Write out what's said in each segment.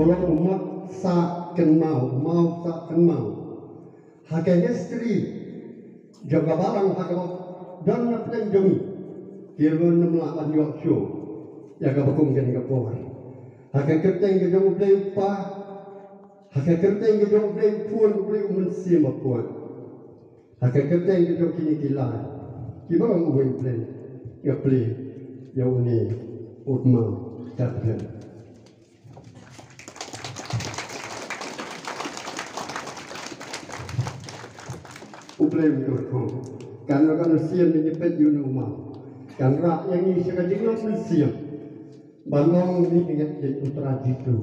bolong umat saken mau saken mau. Hakai history jaga barang hakai dan naplen jami. Kirwan namlakan yok show. Ya kabakung kan kapor. Hakai kerteng ke jong play pa. Hakai kerteng ke jong play puan play umensi mapuan. Hakai kerteng ke jong kini kila. Kibarang uwen play. Ya play. Ya uni utma kapten. Uplay untuk kau. Karena siam menyepet yunuma. Kan rakyat ini sekadang orang siam. Bangun ini ingat utara jitu.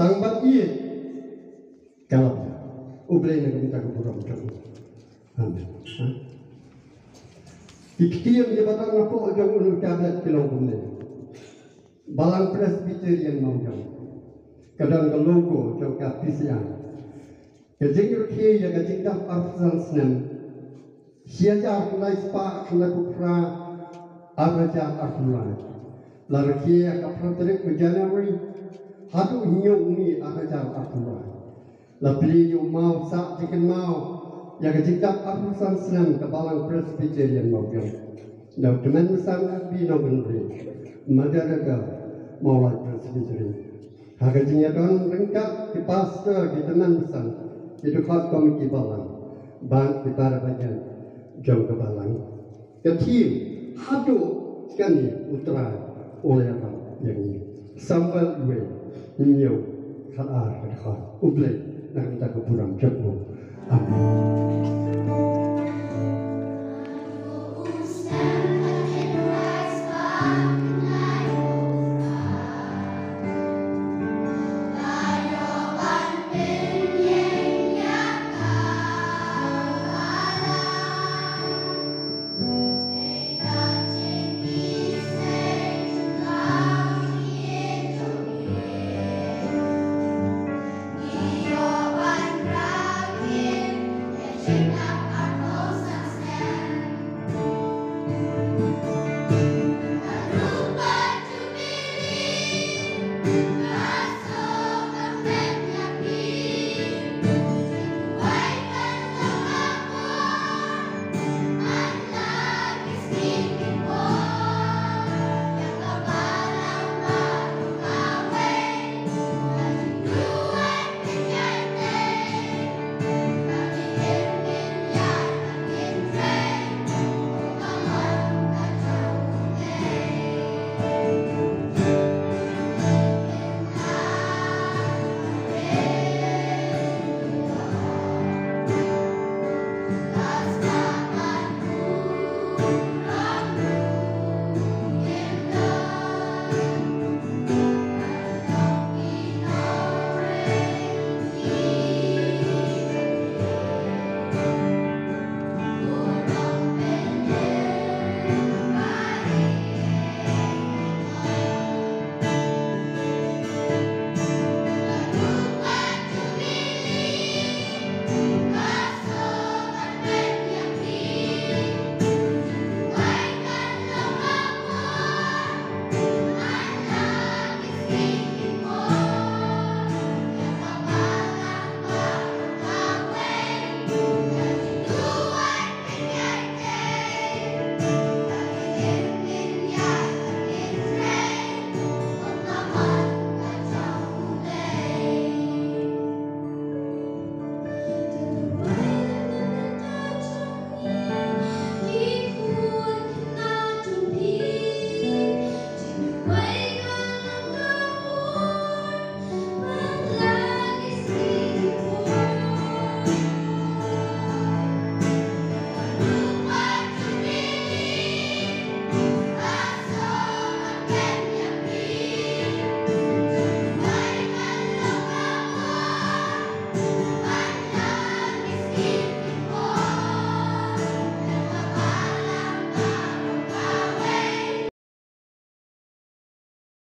Tangbat iya. Kalau uplay nak minta keburam kamu. Amin. Ikhtiar jabatan apa jauh ulu tablet kilau bunda. Balang Presbyterian mau jauh. Kadang ke logo jauh kapisian. Kejengir kia ya kejeng dah arsan senam. Siaja kulai spa kulai bukra araja arkulai. Lalu kia kapran terik berjanawari. Hadu nyong ni araja arkulai. Lalu you mau sak jikan mau. Ya kejeng dah arsan senam ke balang Presbyterian mau jauh. Dah teman besar bina benri. Madaraga maulai Presbyterian. Hakajingnya don rengkat di pastor di teman besar. Itu khas komiti balang, bang kita bagian jauh ke balang. Ketim hadu sekali utara oleh apa yang ini. Sambal gue nyau khar khar ublay nak kita keburam jauh. Amin.